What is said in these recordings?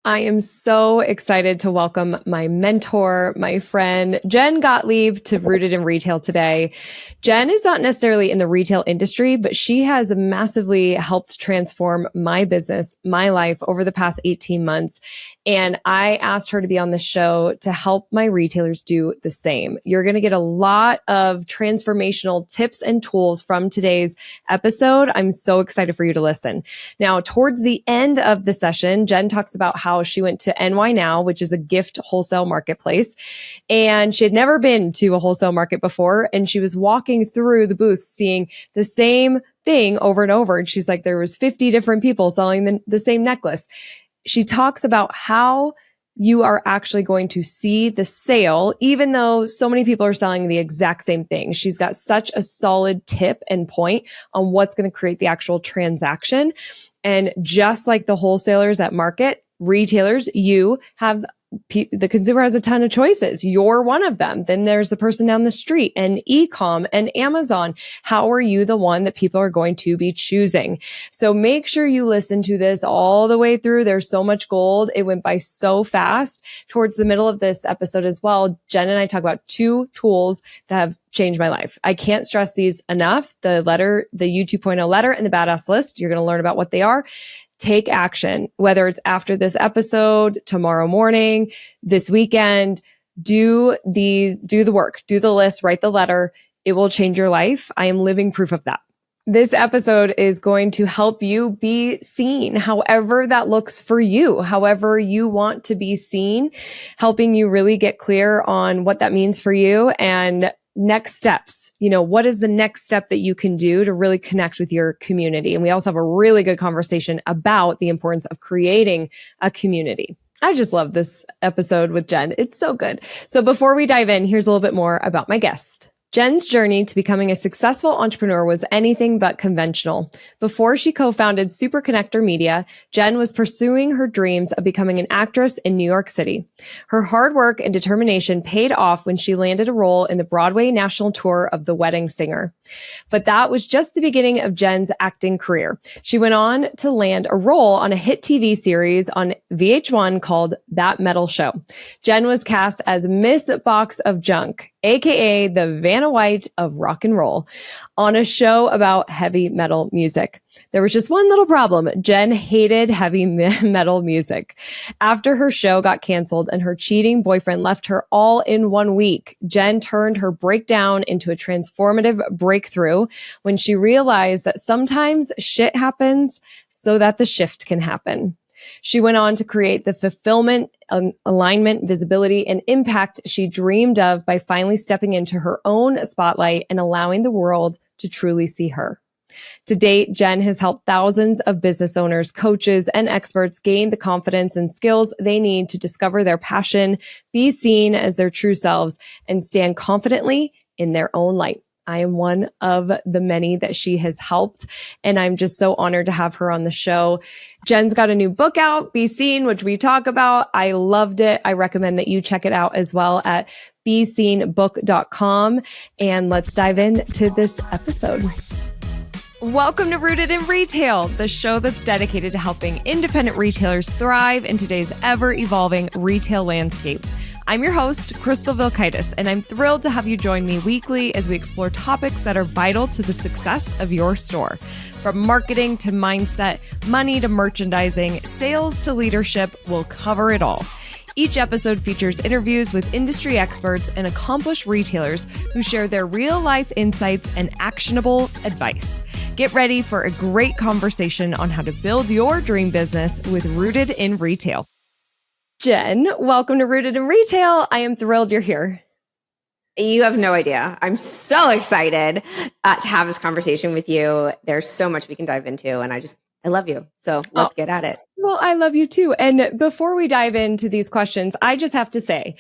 I am so excited to welcome my mentor, my friend, Jen Gottlieb to Rooted in Retail today. Jen is not necessarily in the retail industry, but she has massively helped transform my business, my life over the past 18 months. And I asked her to be on the show to help my retailers do the same. You're going to get a lot of transformational tips and tools from today's episode. I'm so excited for you to listen. Now, towards the end of the session, Jen talks about how she went to NY Now, which is a gift wholesale marketplace. And she had never been to a wholesale market before. And she was walking through the booth, seeing the same thing over and over. And she's like, there was 50 different people selling the same necklace. She talks about how you are actually going to see the sale, even though so many people are selling the exact same thing. She's got such a solid tip and point on what's going to create the actual transaction. And just like the wholesalers at market, retailers, you have the consumer has a ton of choices. You're one of them. Then there's the person down the street and e-com and Amazon. How are you the one that people are going to be choosing? So make sure you listen to this all the way through. There's so much gold. It went by so fast. Towards the middle of this episode as well, Jen and I talk about 2 tools that have changed my life. I can't stress these enough. The U 2.0 letter and the badass list. You're going to learn about what they are. Take action, whether it's after this episode, tomorrow morning, this weekend. Do the work, do the list, write the letter. It will change your life. I am living proof of that. This episode is going to help you be seen, however that looks for you, however you want to be seen, helping you really get clear on what that means for you and next steps. What is the next step that you can do to really connect with your community? And we also have a really good conversation about the importance of creating a community. I just love this episode with Jen. It's so good. So before we dive in, here's a little bit more about my guest. Jen's journey to becoming a successful entrepreneur was anything but conventional. Before she co-founded Super Connector Media, Jen was pursuing her dreams of becoming an actress in New York City. Her hard work and determination paid off when she landed a role in the Broadway national tour of The Wedding Singer. But that was just the beginning of Jen's acting career. She went on to land a role on a hit TV series on VH1 called That Metal Show. Jen was cast as Miss Box of Junk, aka the Vanna White of rock and roll, on a show about heavy metal music. There was just one little problem. Jen hated heavy metal music. After her show got canceled and her cheating boyfriend left her all in 1 week, Jen turned her breakdown into a transformative breakthrough when she realized that sometimes shit happens so that the shift can happen. She went on to create the fulfillment, alignment, visibility, and impact she dreamed of by finally stepping into her own spotlight and allowing the world to truly see her. To date, Jen has helped thousands of business owners, coaches, and experts gain the confidence and skills they need to discover their passion, be seen as their true selves, and stand confidently in their own light. I am one of the many that she has helped, and I'm just so honored to have her on the show. Jen's got a new book out, Be Seen, which we talk about. I loved it. I recommend that you check it out as well at beseenbook.com. And let's dive into this episode. Welcome to Rooted in Retail, the show that's dedicated to helping independent retailers thrive in today's ever-evolving retail landscape. I'm your host, Crystal Vilkaitis, and I'm thrilled to have you join me weekly as we explore topics that are vital to the success of your store. From marketing to mindset, money to merchandising, sales to leadership, we'll cover it all. Each episode features interviews with industry experts and accomplished retailers who share their real-life insights and actionable advice. Get ready for a great conversation on how to build your dream business with Rooted in Retail. Jen, welcome to Rooted in Retail. I am thrilled you're here. You have no idea. I'm so excited to have this conversation with you. There's so much we can dive into, and I love you. So let's get at it. Well, I love you too. And before we dive into these questions, I just have to say,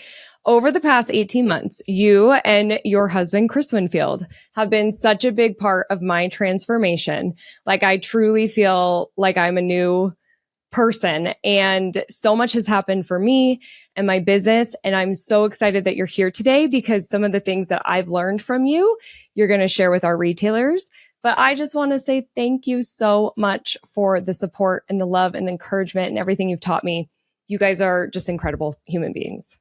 over the past 18 months, you and your husband, Chris Winfield, have been such a big part of my transformation. Like, I truly feel like I'm a new person, and so much has happened for me and my business. And I'm so excited that you're here today because some of the things that I've learned from you, you're going to share with our retailers. But I just want to say thank you so much for the support and the love and the encouragement and everything you've taught me you guys are just incredible human beings.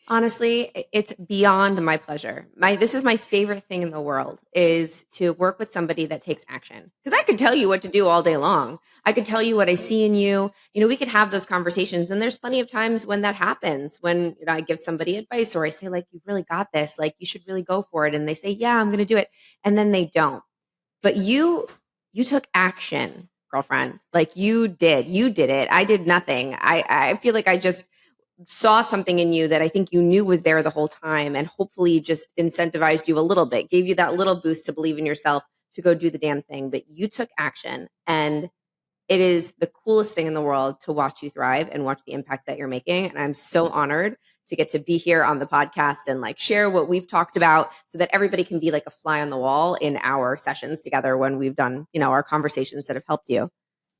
Honestly, it's beyond my pleasure. This is my favorite thing in the world is to work with somebody that takes action. Because I could tell you what to do all day long. I could tell you what I see in you. We could have those conversations, and there's plenty of times when that happens. When I give somebody advice or I say like, "You've really got this. Like, you should really go for it," and they say, "Yeah, I'm going to do it," and then they don't. But you took action, girlfriend. Like you did it. I did nothing. I feel like I just saw something in you that I think you knew was there the whole time, and hopefully just incentivized you a little bit, gave you that little boost to believe in yourself to go do the damn thing. But you took action, and it is the coolest thing in the world to watch you thrive and watch the impact that you're making. And I'm so honored to get to be here on the podcast and like share what we've talked about so that everybody can be like a fly on the wall in our sessions together when we've done, our conversations that have helped you.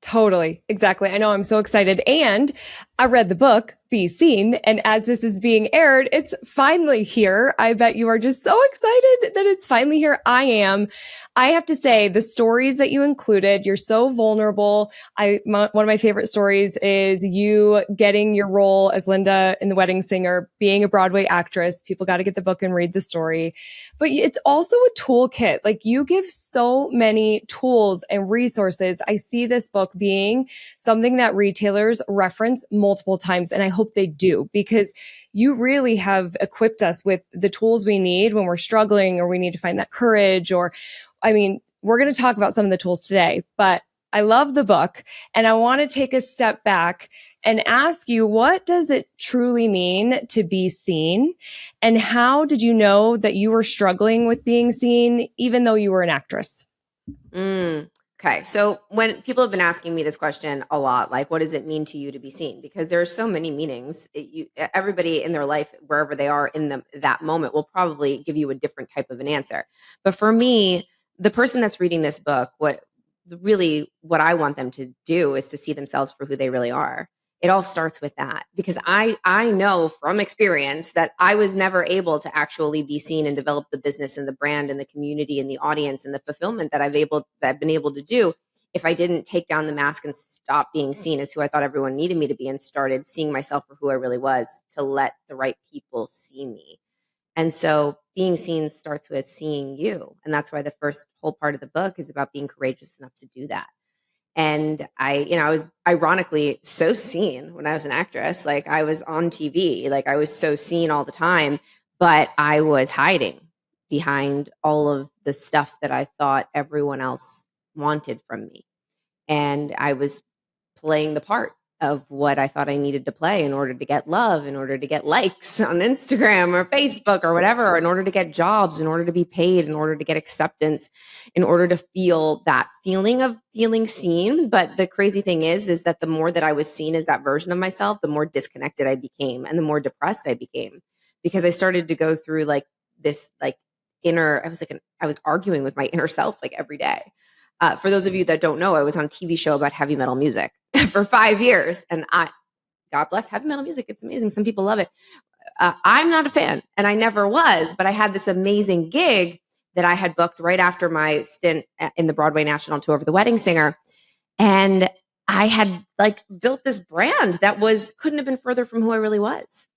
Totally. Exactly. I know, I'm so excited. And I read the book, Be Seen. And as this is being aired, it's finally here. I bet you are just so excited that it's finally here. I am. I have to say, the stories that you included, you're so vulnerable. One of my favorite stories is you getting your role as Linda in The Wedding Singer, being a Broadway actress. People got to get the book and read the story. But it's also a toolkit. Like, you give so many tools and resources. I see this book being something that retailers reference multiple times, and I hope they do, because you really have equipped us with the tools we need when we're struggling or we need to find that courage. We're going to talk about some of the tools today, but I love the book, and I want to take a step back and ask you, what does it truly mean to be seen? And how did you know that you were struggling with being seen, even though you were an actress? Okay. So when people have been asking me this question a lot, like, what does it mean to you to be seen? Because there are so many meanings. Everybody in their life, wherever they are in that moment, will probably give you a different type of an answer. But for me, the person that's reading this book, what I want them to do is to see themselves for who they really are. It all starts with that, because I know from experience that I was never able to actually be seen and develop the business and the brand and the community and the audience and the fulfillment that I've been able to do if I didn't take down the mask and stop being seen as who I thought everyone needed me to be and started seeing myself for who I really was, to let the right people see me. And so being seen starts with seeing you. And that's why the first whole part of the book is about being courageous enough to do that. And I was ironically so seen when I was an actress. Like, I was on TV, like I was so seen all the time, but I was hiding behind all of the stuff that I thought everyone else wanted from me. And I was playing the part of what I thought I needed to play in order to get love, in order to get likes on Instagram or Facebook or whatever, or in order to get jobs, in order to be paid, in order to get acceptance, in order to feel that feeling of feeling seen. But the crazy thing is that the more that I was seen as that version of myself, the more disconnected I became and the more depressed I became, because I started to go through like this, like I was arguing with my inner self like every day. For those of you that don't know, I was on a TV show about heavy metal music for 5 years. And God bless heavy metal music. It's amazing. Some people love it. I'm not a fan, and I never was, but I had this amazing gig that I had booked right after my stint in the Broadway National Tour of The Wedding Singer. And I had like built this brand that couldn't have been further from who I really was.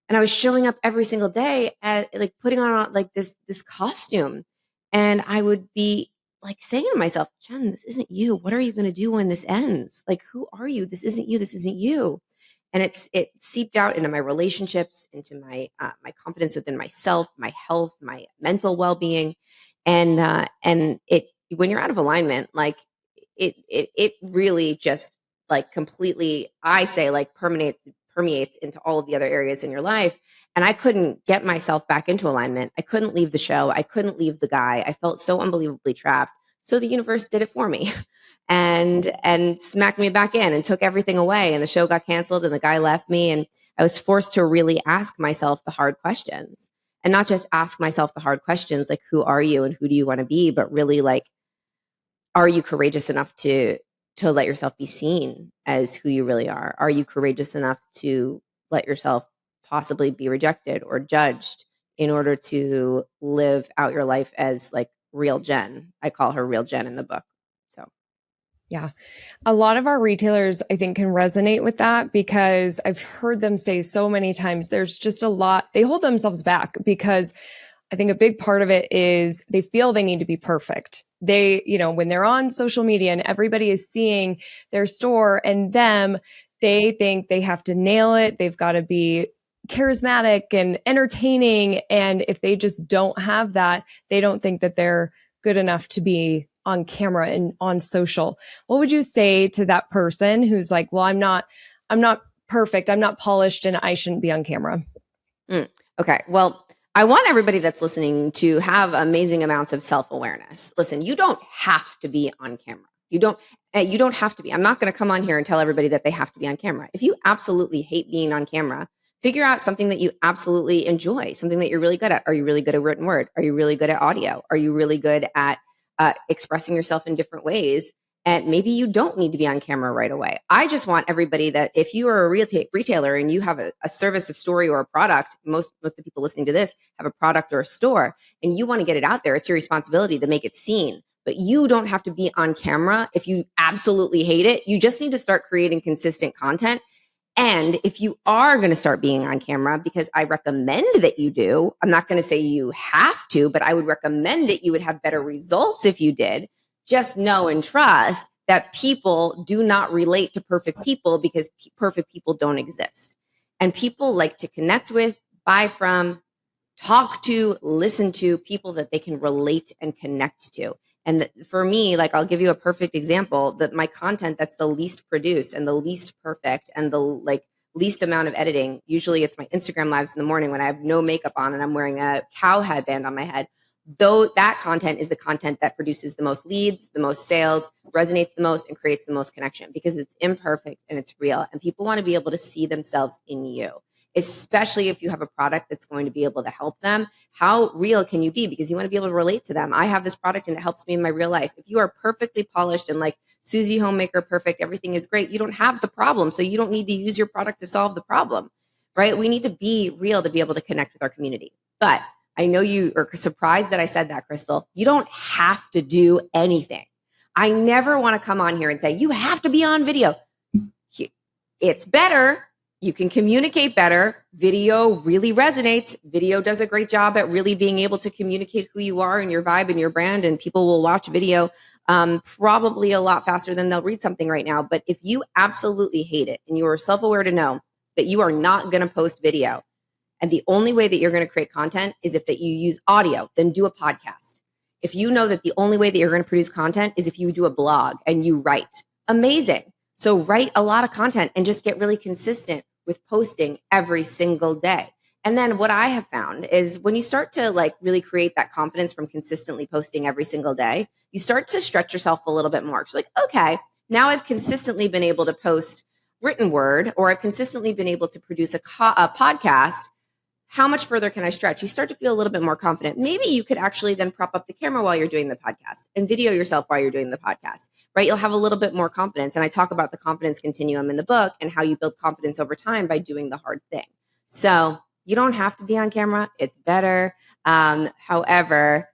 And I was showing up every single day at like putting on like this costume. And I would be like saying to myself, Jen, this isn't you. What are you going to do when this ends? Like, who are you? This isn't you. This isn't you. And it seeped out into my relationships, into my confidence within myself, my health, my mental well-being. And it, when you're out of alignment, like it really just like completely, I say, like permeates into all of the other areas in your life. And I couldn't get myself back into alignment. I couldn't leave the show. I couldn't leave the guy. I felt so unbelievably trapped. So the universe did it for me and smacked me back in and took everything away. And the show got canceled and the guy left me. And I was forced to really ask myself the hard questions, and not just ask myself the hard questions, like, who are you and who do you want to be? But really, like, are you courageous enough to let yourself be seen as who you really are? Are you courageous enough to let yourself possibly be rejected or judged in order to live out your life as like real Jen? I call her real Jen in the book. So Yeah. A lot of our retailers, I think, can resonate with that because I've heard them say so many times there's just a lot, they hold themselves back because I think a big part of it is they feel they need to be perfect. They, when they're on social media and everybody is seeing their store and them, they think they have to nail it. They've got to be charismatic and entertaining. And if they just don't have that, they don't think that they're good enough to be on camera and on social. What would you say to that person who's like, well, I'm not perfect. I'm not polished and I shouldn't be on camera? Okay. Well, I want everybody that's listening to have amazing amounts of self-awareness. Listen, you don't have to be on camera. You don't have to be. I'm not going to come on here and tell everybody that they have to be on camera. If you absolutely hate being on camera, figure out something that you absolutely enjoy, something that you're really good at. Are you really good at written word? Are you really good at audio? Are you really good at expressing yourself in different ways? And maybe you don't need to be on camera right away. I just want everybody that if you are a retailer and you have a service, a story, or a product, most of the people listening to this have a product or a store, and you want to get it out there, it's your responsibility to make it seen. But you don't have to be on camera if you absolutely hate it. You just need to start creating consistent content. And if you are going to start being on camera, because I recommend that you do, I'm not going to say you have to, but I would recommend it. You would have better results if you did. Just know and trust that people do not relate to perfect people because perfect people don't exist. And people like to connect with, buy from, talk to, listen to people that they can relate and connect to. And for me, like I'll give you a perfect example that my content that's the least produced and the least perfect and the least amount of editing. Usually it's my Instagram lives in the morning when I have no makeup on and I'm wearing a cow headband on my head. Though that content is the content that produces the most leads, the most sales, resonates the most, and creates the most connection because it's imperfect and it's real. And people want to be able to see themselves in you, especially if you have a product that's going to be able to help them. How real can you be? Because you want to be able to relate to them. I have this product and it helps me in my real life. If you are perfectly polished and like Susie Homemaker perfect, everything is great, you don't have the problem. So you don't need to use your product to solve the problem, right? We need to be real to be able to connect with our community. But I know you are surprised that I said that, Crystal. You don't have to do anything. I never want to come on here and say, you have to be on video. It's better. You can communicate better. Video really resonates. Video does a great job at really being able to communicate who you are and your vibe and your brand. And people will watch video probably a lot faster than they'll read something right now. But if you absolutely hate it and you are self-aware to know that you are not going to post video, and the only way that you're going to create content is if that you use audio, then do a podcast. If you know that the only way that you're going to produce content is if you do a blog and you write, amazing. So write a lot of content and just get really consistent with posting every single day. And then what I have found is when you start to like really create that confidence from consistently posting every single day, you start to stretch yourself a little bit more. It's like, okay, now I've consistently been able to post written word, or I've consistently been able to produce a podcast. How much further can I stretch? You start to feel a little bit more confident. Maybe you could actually then prop up the camera while you're doing the podcast and video yourself while you're doing the podcast, right? You'll have a little bit more confidence. And I talk about the confidence continuum in the book and how you build confidence over time by doing the hard thing. So you don't have to be on camera. It's better. However,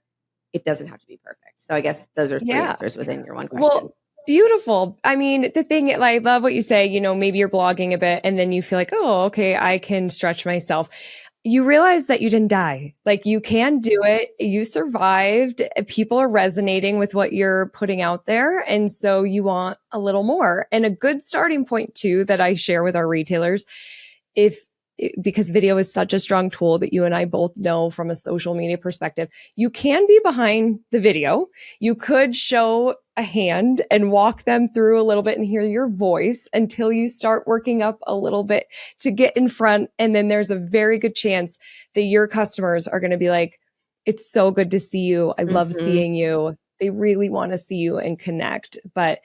it doesn't have to be perfect. So I guess those are three answers within your one question. Well, beautiful. I mean, the thing, I love what you say, maybe you're blogging a bit and then you feel like, oh, okay, I can stretch myself. You realize that you didn't die. Like you can do it. You survived. People are resonating with what you're putting out there. And so you want a little more. And a good starting point too, that I share with our retailers, because video is such a strong tool that you and I both know from a social media perspective, you can be behind the video. You could show a hand and walk them through a little bit and hear your voice until you start working up a little bit to get in front. And then there's a very good chance that your customers are going to be like, it's so good to see you. I love seeing you. They really want to see you and connect. But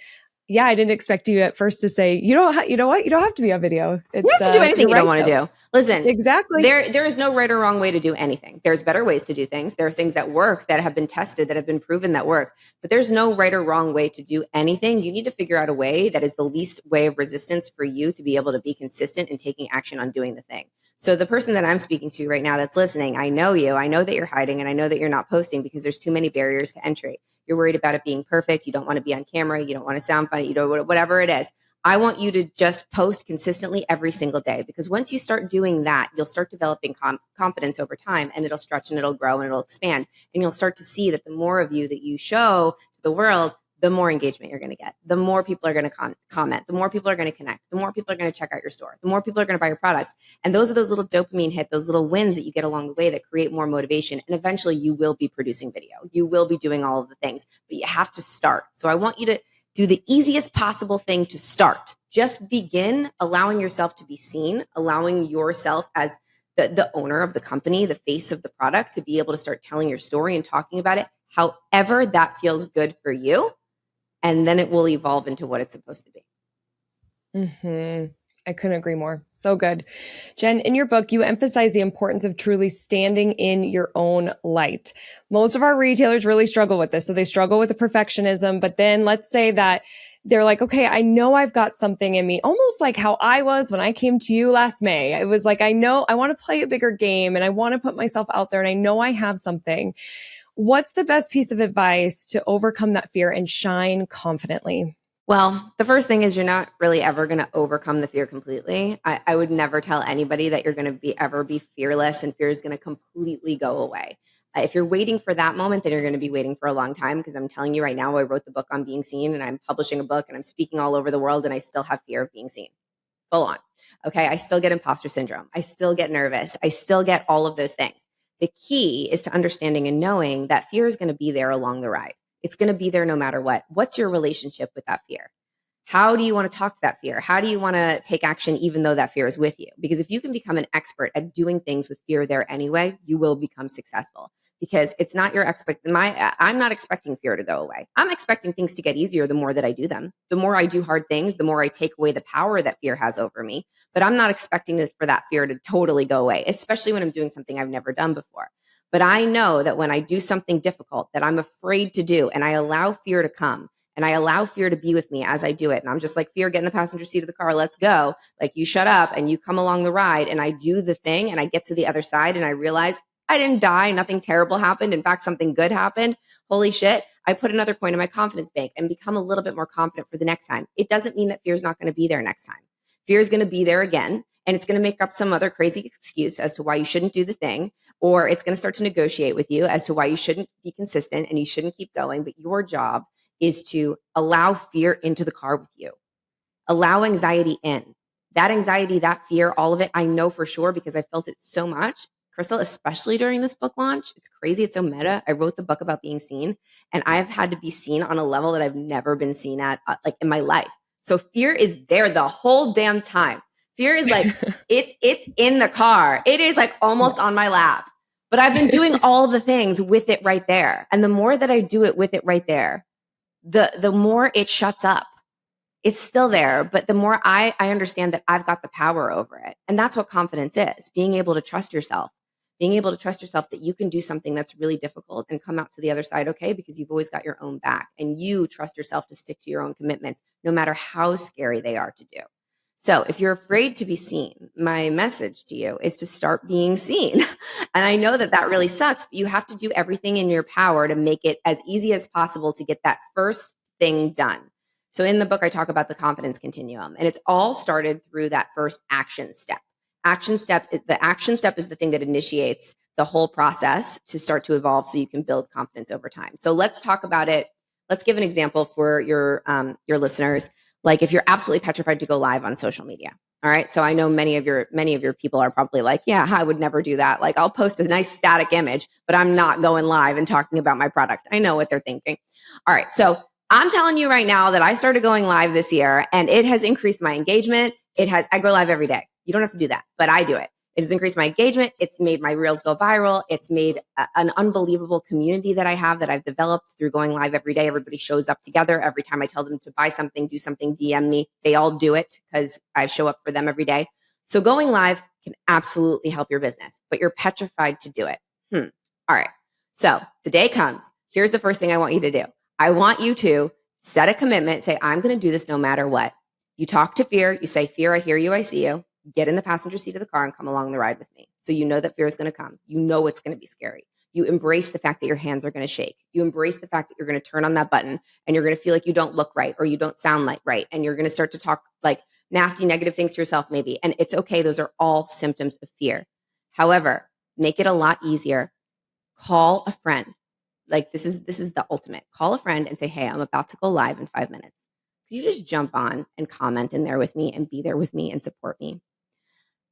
yeah, I didn't expect you at first to say, you know what? You don't have to be on video. You don't have to do anything you don't want to do. Listen, exactly. There is no right or wrong way to do anything. There's better ways to do things. There are things that work, that have been tested, that have been proven that work. But there's no right or wrong way to do anything. You need to figure out a way that is the least way of resistance for you to be able to be consistent in taking action on doing the thing. So the person that I'm speaking to right now that's listening, I know you. I know that you're hiding, and I know that you're not posting because there's too many barriers to entry. You're worried about it being perfect. You don't want to be on camera. You don't want to sound funny. You don't, whatever it is. I want you to just post consistently every single day, because once you start doing that, you'll start developing confidence over time, and it'll stretch and it'll grow and it'll expand. And you'll start to see that the more of you that you show to the world, the more engagement you're going to get, the more people are going to comment, the more people are going to connect, the more people are going to check out your store, the more people are going to buy your products. And those are those little dopamine hits, those little wins that you get along the way that create more motivation. And eventually you will be producing video. You will be doing all of the things, but you have to start. So I want you to do the easiest possible thing to start. Just begin allowing yourself to be seen, allowing yourself as the owner of the company, the face of the product, to be able to start telling your story and talking about it, however that feels good for you. And then it will evolve into what it's supposed to be. I couldn't agree more. So good. Jen, in your book, you emphasize the importance of truly standing in your own light. Most of our retailers really struggle with this. So they struggle with the perfectionism, but then let's say that they're like, okay, I know I've got something in me, almost like how I was when I came to you last May. It was like, I know I want to play a bigger game and I want to put myself out there and I know I have something. What's the best piece of advice to overcome that fear and shine confidently? Well, the first thing is you're not really ever going to overcome the fear completely. I would never tell anybody that you're going to ever be fearless and fear is going to completely go away. If you're waiting for that moment, then you're going to be waiting for a long time, because I'm telling you right now, I wrote the book on being seen and I'm publishing a book and I'm speaking all over the world and I still have fear of being seen. Full on. Okay. I still get imposter syndrome. I still get nervous. I still get all of those things. The key is to understanding and knowing that fear is going to be there along the ride. It's going to be there no matter what. What's your relationship with that fear? How do you want to talk to that fear? How do you want to take action even though that fear is with you? Because if you can become an expert at doing things with fear there anyway, you will become successful. Because it's not your I'm not expecting fear to go away. I'm expecting things to get easier the more that I do them. The more I do hard things, the more I take away the power that fear has over me. But I'm not expecting for that fear to totally go away, especially when I'm doing something I've never done before. But I know that when I do something difficult that I'm afraid to do, and I allow fear to come, and I allow fear to be with me as I do it, and I'm just like, fear, get in the passenger seat of the car, let's go. Like, you shut up and you come along the ride, and I do the thing and I get to the other side and I realize I didn't die. Nothing terrible happened. In fact, something good happened. Holy shit. I put another coin in my confidence bank and become a little bit more confident for the next time. It doesn't mean that fear is not going to be there next time. Fear is going to be there again. And it's going to make up some other crazy excuse as to why you shouldn't do the thing. Or it's going to start to negotiate with you as to why you shouldn't be consistent and you shouldn't keep going. But your job is to allow fear into the car with you. Allow anxiety in. That anxiety, that fear, all of it, I know for sure because I felt it so much. Crystal, especially during this book launch, it's crazy. It's so meta. I wrote the book about being seen, and I've had to be seen on a level that I've never been seen at, like in my life. So fear is there the whole damn time. Fear is like, it's in the car. It is like almost on my lap, but I've been doing all the things with it right there. And the more that I do it with it right there, the more it shuts up. It's still there, but the more I understand that I've got the power over it. And that's what confidence is, being able to trust yourself. Being able to trust yourself that you can do something that's really difficult and come out to the other side okay, because you've always got your own back and you trust yourself to stick to your own commitments, no matter how scary they are to do. So if you're afraid to be seen, my message to you is to start being seen. And I know that that really sucks, but you have to do everything in your power to make it as easy as possible to get that first thing done. So in the book, I talk about the confidence continuum, and it's all started through that first action step. The action step is the thing that initiates the whole process to start to evolve so you can build confidence over time. So let's talk about it. Let's give an example for your listeners. Like if you're absolutely petrified to go live on social media. All right. So I know many of your people are probably like, yeah, I would never do that. Like I'll post a nice static image, but I'm not going live and talking about my product. I know what they're thinking. All right. So I'm telling you right now that I started going live this year and it has increased my engagement. I go live every day. You don't have to do that, but I do it. It has increased my engagement. It's made my reels go viral. It's made an unbelievable community that I have that I've developed through going live every day. Everybody shows up together. Every time I tell them to buy something, do something, DM me, they all do it because I show up for them every day. So going live can absolutely help your business, but you're petrified to do it. All right. So the day comes. Here's the first thing I want you to do. I want you to set a commitment. Say, I'm going to do this no matter what. You talk to fear. You say, fear, I hear you. I see you. get in the passenger seat of the car and come along the ride with me. So you know that fear is going to come. You know it's going to be scary. You embrace the fact that your hands are going to shake. You embrace the fact that you're going to turn on that button and you're going to feel like you don't look right or you don't sound like right. And you're going to start to talk like nasty, negative things to yourself maybe. And it's okay. Those are all symptoms of fear. However, make it a lot easier. Call a friend. Like this is the ultimate. Call a friend and say, hey, I'm about to go live in 5 minutes. Could you just jump on and comment in there with me and be there with me and support me?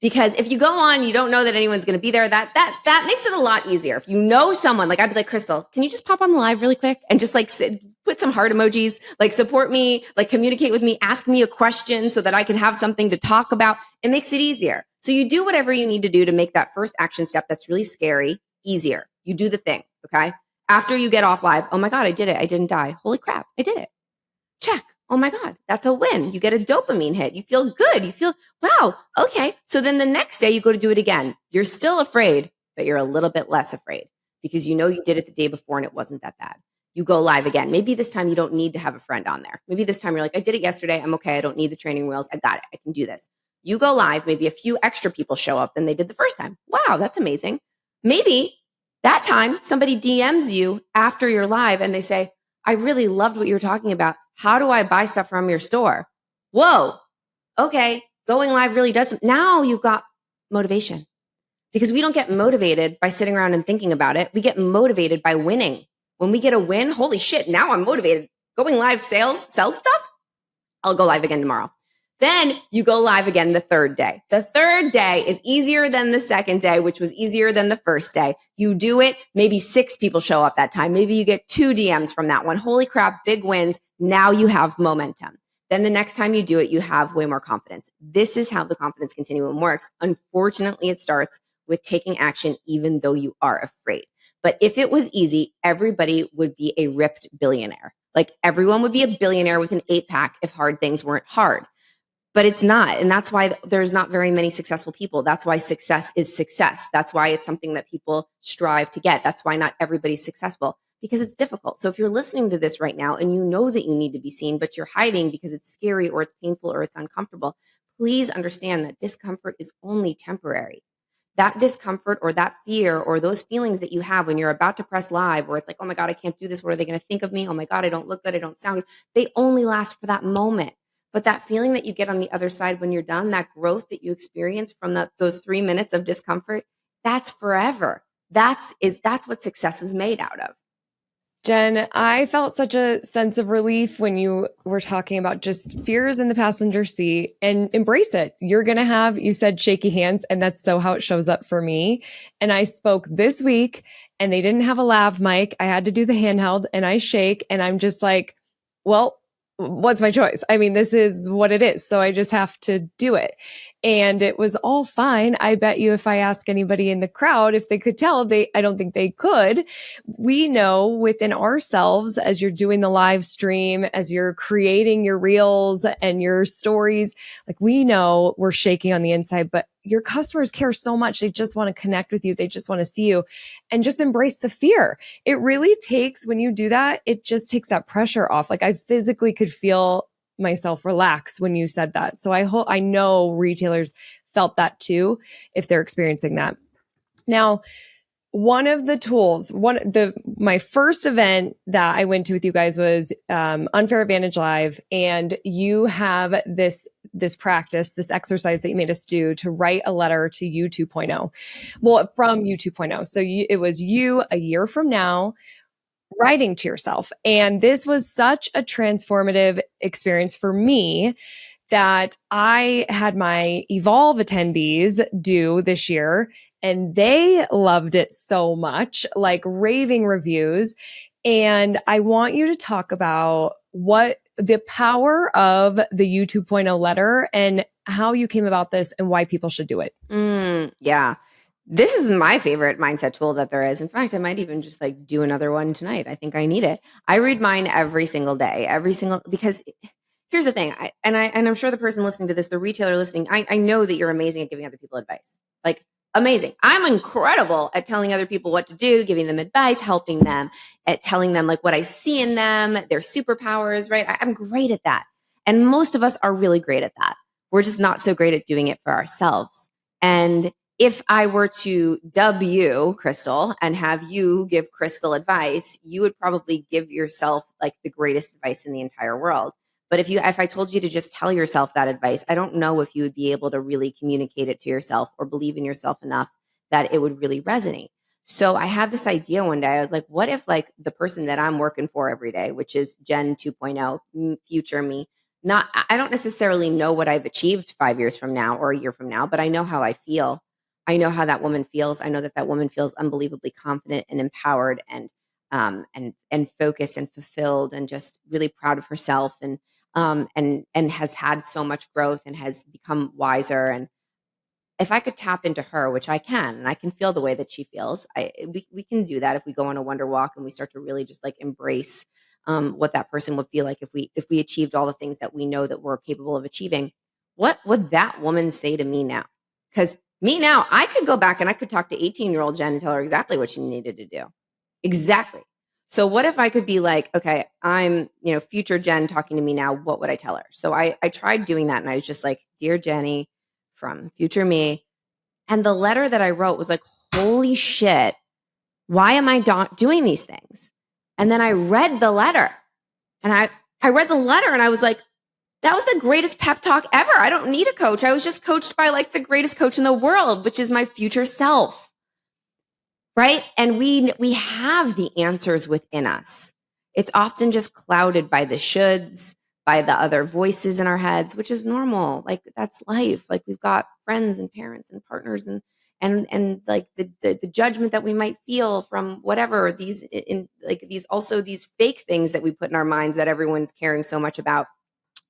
Because if you go on, you don't know that anyone's going to be there. That makes it a lot easier. If you know someone, like I'd be like, Crystal, can you just pop on the live really quick and just like put some heart emojis, like support me, like communicate with me, ask me a question so that I can have something to talk about. It makes it easier. So you do whatever you need to do to make that first action step that's really scary easier. You do the thing, okay? After you get off live, oh my God, I did it. I didn't die. Holy crap, I did it. Check. Oh my God, that's a win. You get a dopamine hit. You feel good. You feel, wow, okay. So then the next day you go to do it again. You're still afraid, but you're a little bit less afraid because you know you did it the day before and it wasn't that bad. You go live again. Maybe this time you don't need to have a friend on there. Maybe this time you're like, I did it yesterday. I'm okay. I don't need the training wheels. I got it. I can do this. You go live. Maybe a few extra people show up than they did the first time. Wow, that's amazing. Maybe that time somebody DMs you after you're live and they say, I really loved what you were talking about. How do I buy stuff from your store? Whoa. Okay. Going live really doesn't. Now you've got motivation because we don't get motivated by sitting around and thinking about it. We get motivated by winning. When we get a win, holy shit, now I'm motivated. Going live sell stuff. I'll go live again tomorrow. Then you go live again the third day. The third day is easier than the second day, which was easier than the first day. You do it. Maybe 6 people show up that time. Maybe you get 2 DMs from that one. Holy crap, big wins. Now you have momentum. Then the next time you do it, you have way more confidence. This is how the confidence continuum works. Unfortunately, it starts with taking action, even though you are afraid. But if it was easy, everybody would be a ripped billionaire. Like everyone would be a billionaire with an 8-pack if hard things weren't hard. But it's not. And that's why there's not very many successful people. That's why success is success. That's why it's something that people strive to get. That's why not everybody's successful because it's difficult. So if you're listening to this right now and you know that you need to be seen, but you're hiding because it's scary or it's painful or it's uncomfortable, please understand that discomfort is only temporary. That discomfort or that fear or those feelings that you have when you're about to press live, where it's like, oh my God, I can't do this. What are they going to think of me? Oh my God, I don't look good. I don't sound good. They only last for that moment. But that feeling that you get on the other side when you're done, that growth that you experience from those 3 minutes of discomfort, that's forever. That's what success is made out of. Jen, I felt such a sense of relief when you were talking about just fears in the passenger seat and embrace it. You're going to have, you said shaky hands, and that's so how it shows up for me. And I spoke this week and they didn't have a lav mic. I had to do the handheld and I shake and I'm just like, well, what's my choice? I mean, this is what it is. So I just have to do it. And it was all fine. I bet you if I ask anybody in the crowd if they could tell, I don't think they could. We know within ourselves as you're doing the live stream, as you're creating your reels and your stories, like we know we're shaking on the inside, but your customers care so much. They just want to connect with you. They just want to see you and just embrace the fear. It really takes, when you do that, it just takes that pressure off. Like I physically could feel myself relax when you said that. So I know retailers felt that too, if they're experiencing that. Now, one of the tools, my first event that I went to with you guys was Unfair Advantage Live, and you have this practice, this exercise that you made us do to write a letter to you 2.0. Well, from you 2.0. So it was you a year from now writing to yourself. And this was such a transformative experience for me that I had my Evolve attendees do this year, and they loved it so much, like raving reviews. And I want you to talk about what the power of the U 2.0 letter and how you came about this and why people should do it. Yeah. This is my favorite mindset tool that there is. In fact, I might even just like do another one tonight. I think I need it. I read mine every single day, because here's the thing. I'm sure the person listening to this, the retailer listening, I know that you're amazing at giving other people advice. Like amazing. I'm incredible at telling other people what to do, giving them advice, helping them, at telling them like what I see in them, their superpowers, right? I'm great at that. And most of us are really great at that. We're just not so great at doing it for ourselves. And if I were to dub you, Crystal, and have you give Crystal advice, you would probably give yourself like the greatest advice in the entire world. But if I told you to just tell yourself that advice, I don't know if you would be able to really communicate it to yourself or believe in yourself enough that it would really resonate. So I had this idea one day. I was like, what if like the person that I'm working for every day, which is Jen 2.0, future me, I don't necessarily know what I've achieved 5 years from now or a year from now, but I know how I feel. I know how that woman feels. I know that that woman feels unbelievably confident and empowered and focused and fulfilled and just really proud of herself and has had so much growth and has become wiser. And if I could tap into her, which I can, and I can feel the way that she feels, we can do that if we go on a wonder walk and we start to really just like embrace what that person would feel like if we achieved all the things that we know that we're capable of achieving. What would that woman say to me now? Because me now, I could go back and I could talk to 18-year-old Jen and tell her exactly what she needed to do. Exactly. So what if I could be like, okay, I'm, future Jen talking to me now. What would I tell her? So I tried doing that and I was just like, dear Jenny from future me. And the letter that I wrote was like, holy shit, why am I doing these things? And then I read the letter and I read the letter and I was like, that was the greatest pep talk ever. I don't need a coach. I was just coached by like the greatest coach in the world, which is my future self. Right? And we have the answers within us. It's often just clouded by the shoulds, by the other voices in our heads, which is normal. Like that's life. Like we've got friends and parents and partners and like the judgment that we might feel from whatever these fake things that we put in our minds that everyone's caring so much about.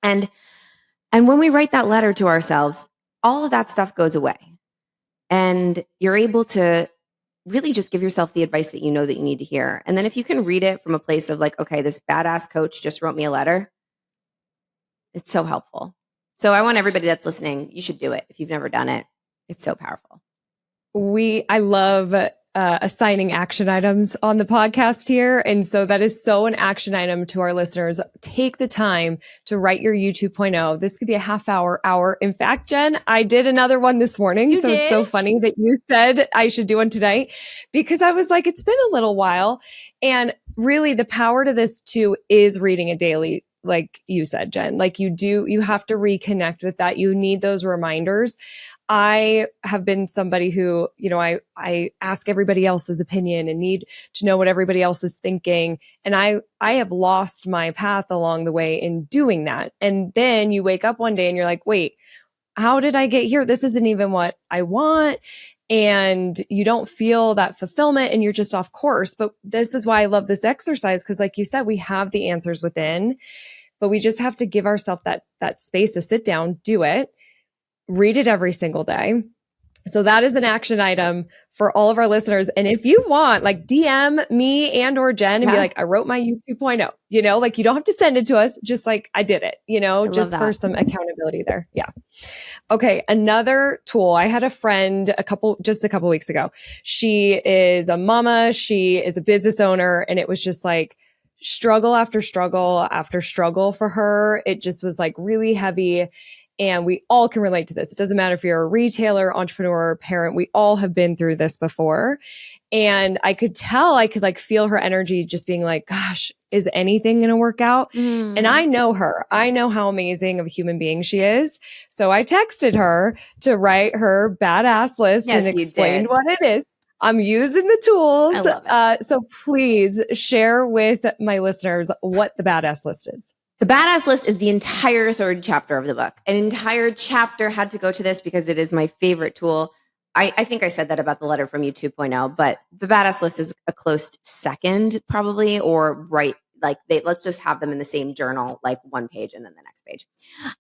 And when we write that letter to ourselves, all of that stuff goes away. And you're able to really just give yourself the advice that you know that you need to hear. And then if you can read it from a place of like, okay, this badass coach just wrote me a letter, it's so helpful. So I want everybody that's listening, you should do it. If you've never done it, it's so powerful. I love assigning action items on the podcast here. And so that is so an action item to our listeners. Take the time to write your U 2.0. This could be a half hour. In fact, Jen, I did another one this morning. It's so funny that you said I should do one today because I was like, it's been a little while. And really the power to this too is reading a daily, like you said, Jen, like you have to reconnect with that. You need those reminders. I have been somebody who, I ask everybody else's opinion and need to know what everybody else is thinking. And I have lost my path along the way in doing that. And then you wake up one day and you're like, wait, how did I get here? This isn't even what I want. And you don't feel that fulfillment and you're just off course. But this is why I love this exercise. Cause like you said, we have the answers within, but we just have to give ourselves that space to sit down, do it. Read it every single day. So that is an action item for all of our listeners. And if you want, like DM me and or Jen and be like, I wrote my U 2.0, like you don't have to send it to us. Just like I did it, just for some accountability there. Yeah. Okay. Another tool. I had a friend just a couple weeks ago. She is a mama. She is a business owner. And it was just like struggle after struggle after struggle for her. It just was like really heavy. And we all can relate to this. It doesn't matter if you're a retailer, entrepreneur, parent, we all have been through this before. And I could like feel her energy just being like, gosh, is anything going to work out? And I know her. I know how amazing of a human being she is. So I texted her to write her badass list and explain what it is. I'm using the tools. I love it. So please share with my listeners what the badass list is. The badass list is the entire third chapter of the book. An entire chapter had to go to this because it is my favorite tool. I think I said that about the letter from U 2.0, but the badass list is a close second probably, or let's just have them in the same journal, like one page and then the next page.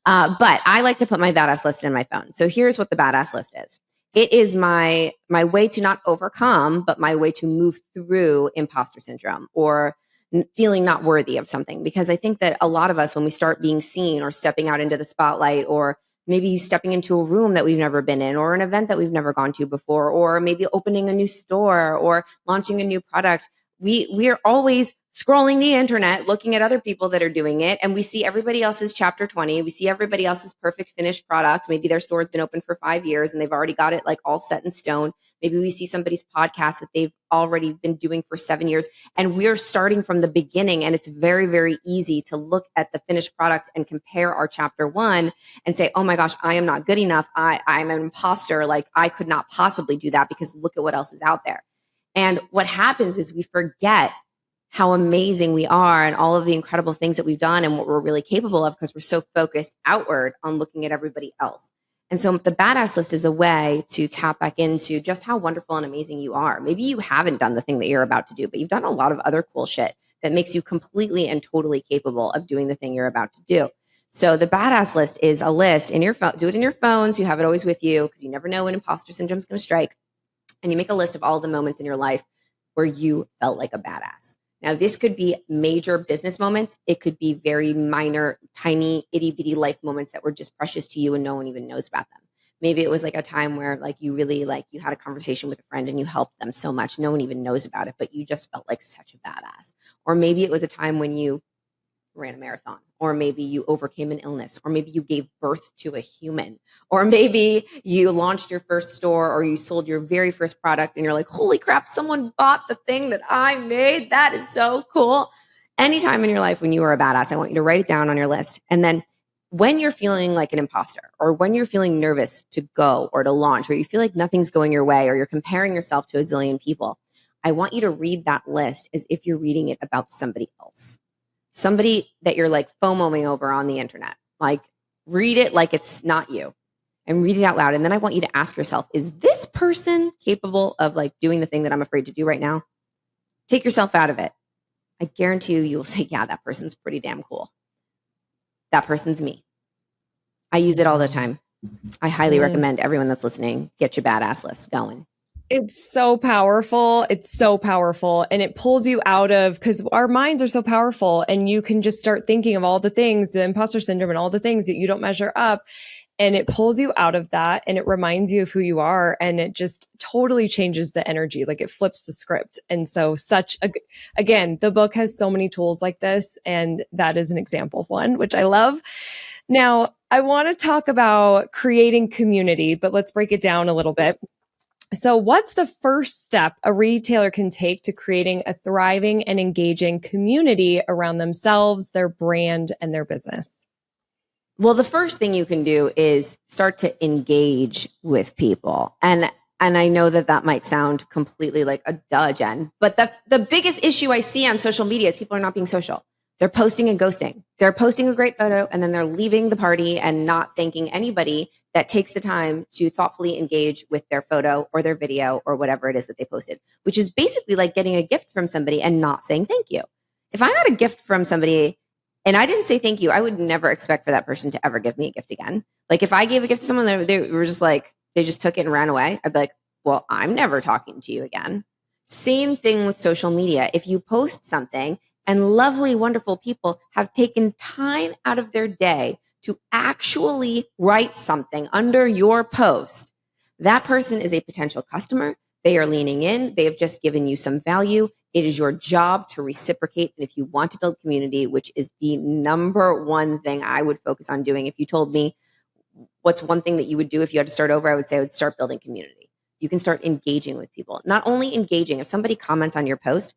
But I like to put my badass list in my phone. So here's what the badass list is. It is my way to not overcome, but my way to move through imposter syndrome or feeling not worthy of something. Because I think that a lot of us, when we start being seen or stepping out into the spotlight, or maybe stepping into a room that we've never been in, or an event that we've never gone to before, or maybe opening a new store or launching a new product, we are always scrolling the internet, looking at other people that are doing it. And we see everybody else's chapter 20. We see everybody else's perfect finished product. Maybe their store's been open for 5 years and they've already got it like all set in stone. Maybe we see somebody's podcast that they've already been doing for 7 years. And we're starting from the beginning. And it's very, very easy to look at the finished product and compare our chapter 1 and say, oh my gosh, I am not good enough. I'm an imposter. Like I could not possibly do that because look at what else is out there. And what happens is we forget how amazing we are and all of the incredible things that we've done and what we're really capable of because we're so focused outward on looking at everybody else. And so the badass list is a way to tap back into just how wonderful and amazing you are. Maybe you haven't done the thing that you're about to do, but you've done a lot of other cool shit that makes you completely and totally capable of doing the thing you're about to do. So the badass list is a list in your phone. Do it in your phone so you have it always with you because you never know when imposter syndrome is going to strike. And you make a list of all the moments in your life where you felt like a badass. Now, this could be major business moments. It could be very minor, tiny, itty bitty life moments that were just precious to you and no one even knows about them. Maybe it was like a time where like you really like you had a conversation with a friend and you helped them so much. No one even knows about it, but you just felt like such a badass. Or maybe it was a time when you ran a marathon, or maybe you overcame an illness, or maybe you gave birth to a human, or maybe you launched your first store or you sold your very first product and you're like, holy crap, someone bought the thing that I made. That is so cool. Anytime in your life when you are a badass, I want you to write it down on your list. And then when you're feeling like an imposter or when you're feeling nervous to go or to launch, or you feel like nothing's going your way or you're comparing yourself to a zillion people, I want you to read that list as if you're reading it about somebody else. Somebody that you're like FOMOing over on the internet. Like read it like it's not you and read it out loud. And then I want you to ask yourself, is this person capable of like doing the thing that I'm afraid to do right now? Take yourself out of it. I guarantee you will say, yeah, that person's pretty damn cool. That person's me. I use it all the time. I highly recommend everyone that's listening, get your badass list going. It's so powerful. It's so powerful. And it pulls you out of, because our minds are so powerful and you can just start thinking of all the things, the imposter syndrome and all the things that you don't measure up. And it pulls you out of that and it reminds you of who you are. And it just totally changes the energy. Like it flips the script. And so again, the book has so many tools like this. And that is an example of one, which I love. Now, I want to talk about creating community, but let's break it down a little bit. So what's the first step a retailer can take to creating a thriving and engaging community around themselves, their brand, and their business? Well, the first thing you can do is start to engage with people. And I know that might sound completely like a duh, Jen, but the biggest issue I see on social media is people are not being social. They're posting and ghosting. They're posting a great photo and then they're leaving the party and not thanking anybody that takes the time to thoughtfully engage with their photo or their video or whatever it is that they posted, which is basically like getting a gift from somebody and not saying thank you. If I got a gift from somebody and I didn't say thank you, I would never expect for that person to ever give me a gift again. Like if I gave a gift to someone, they were just like, they just took it and ran away. I'd be like, well, I'm never talking to you again. Same thing with social media. If you post something and lovely, wonderful people have taken time out of their day to actually write something under your post, that person is a potential customer. They are leaning in. They have just given you some value. It is your job to reciprocate. And if you want to build community, which is the number one thing I would focus on doing, if you told me what's one thing that you would do if you had to start over, I would say I would start building community. You can start engaging with people. Not only engaging, if somebody comments on your post,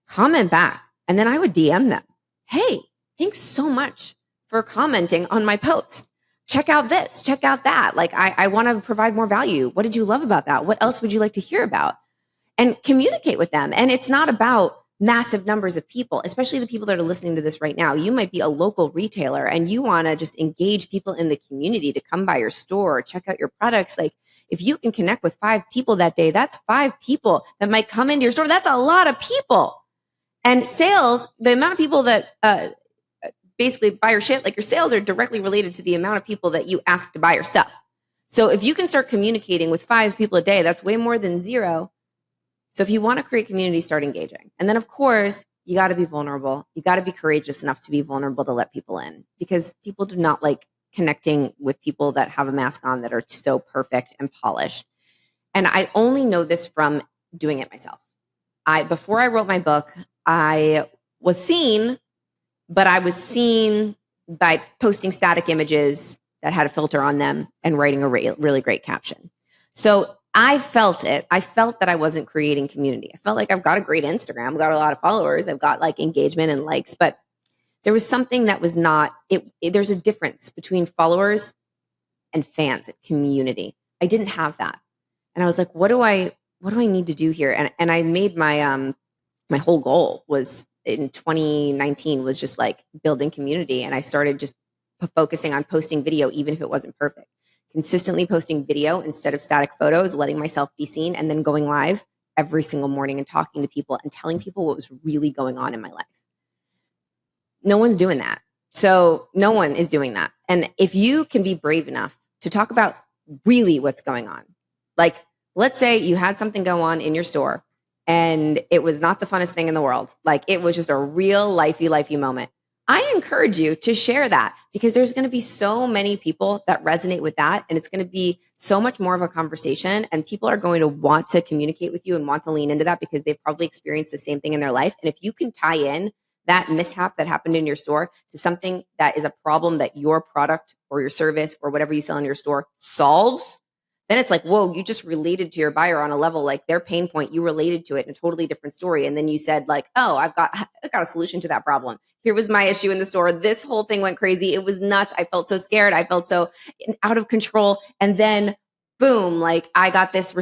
comment back. And then I would DM them. Hey, thanks so much for commenting on my post. Check out this, check out that. Like I want to provide more value. What did you love about that? What else would you like to hear about? And communicate with them. And it's not about massive numbers of people, especially the people that are listening to this right now. You might be a local retailer and you want to just engage people in the community to come by your store or check out your products. Like if you can connect with 5 people that day, that's 5 people that might come into your store. That's a lot of people. And sales, the amount of people that basically buy your shit, like your sales are directly related to the amount of people that you ask to buy your stuff. So if you can start communicating with 5 people a day, that's way more than 0. So if you want to create community, start engaging. And then of course, you got to be vulnerable. You got to be courageous enough to be vulnerable to let people in, because people do not like connecting with people that have a mask on that are so perfect and polished. And I only know this from doing it myself. Before I wrote my book, I was seen, but I was seen by posting static images that had a filter on them and writing a really great caption. So I felt it. I felt that I wasn't creating community. I felt like I've got a great Instagram. I've got a lot of followers. I've got like engagement and likes, but there was something that was not there's a difference between followers and fans and community. I didn't have that. And I was like, what do I need to do here? And I made my my whole goal was in 2019 was just like building community. And I started just focusing on posting video, even if it wasn't perfect, consistently posting video instead of static photos, letting myself be seen, and then going live every single morning and talking to people and telling people what was really going on in my life. No one's doing that. So no one is doing that. And if you can be brave enough to talk about really what's going on, like let's say you had something go on in your store and it was not the funnest thing in the world. Like it was just a real lifey moment. I encourage you to share that because there's going to be so many people that resonate with that. And it's going to be so much more of a conversation and people are going to want to communicate with you and want to lean into that because they've probably experienced the same thing in their life. And if you can tie in that mishap that happened in your store to something that is a problem that your product or your service or whatever you sell in your store solves, then it's like, whoa, you just related to your buyer on a level, like their pain point, you related to it in a totally different story. And then you said like, oh, I got a solution to that problem. Here was my issue in the store. This whole thing went crazy. It was nuts. I felt so scared. I felt so out of control. And then boom, like I got this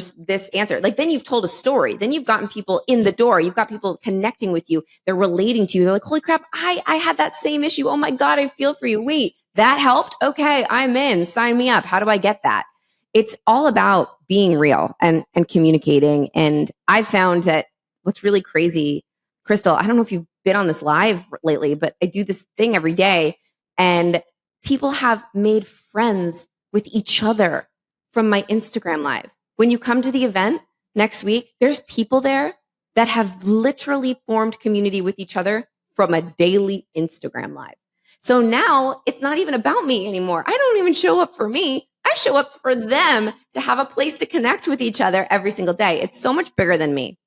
answer. Like then you've told a story. Then you've gotten people in the door. You've got people connecting with you. They're relating to you. They're like, holy crap, I had that same issue. Oh my God, I feel for you. Wait, that helped? Okay, I'm in. Sign me up. How do I get that? It's all about being real and communicating. And I found that what's really crazy, Crystal, I don't know if you've been on this live lately, but I do this thing every day and people have made friends with each other from my Instagram live. When you come to the event next week, there's people there that have literally formed community with each other from a daily Instagram live. So now it's not even about me anymore. I don't even show up for me. I show up for them to have a place to connect with each other every single day. It's so much bigger than me.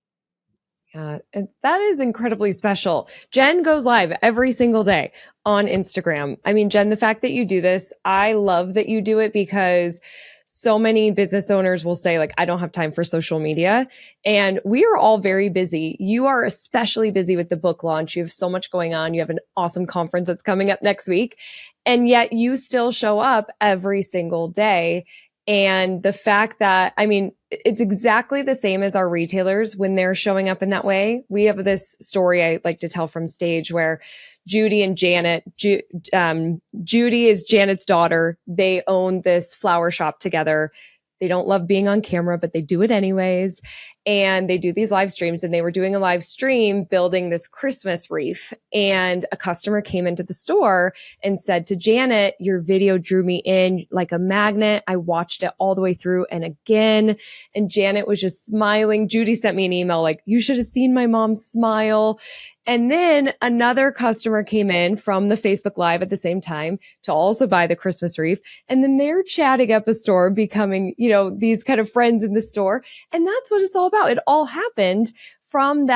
Yeah, that is incredibly special. Jen goes live every single day on Instagram. I mean, Jen, the fact that you do this, I love that you do it because so many business owners will say like, I don't have time for social media. And we are all very busy. You are especially busy with the book launch. You have so much going on. You have an awesome conference that's coming up next week. And yet you still show up every single day. And the fact that, I mean, it's exactly the same as our retailers when they're showing up in that way. We have this story I like to tell from stage where Judy and Janet, Judy is Janet's daughter. They own this flower shop together. They don't love being on camera, but they do it anyways. And they do these live streams, and they were doing a live stream building this Christmas wreath. And a customer came into the store and said to Janet, your video drew me in like a magnet. I watched it all the way through and again. And Janet was just smiling. Judy sent me an email like, you should have seen my mom smile. And then another customer came in from the Facebook Live at the same time to also buy the Christmas wreath. And then they're chatting up a store, becoming, you know, these kind of friends in the store. And that's what it's all about. It all happened from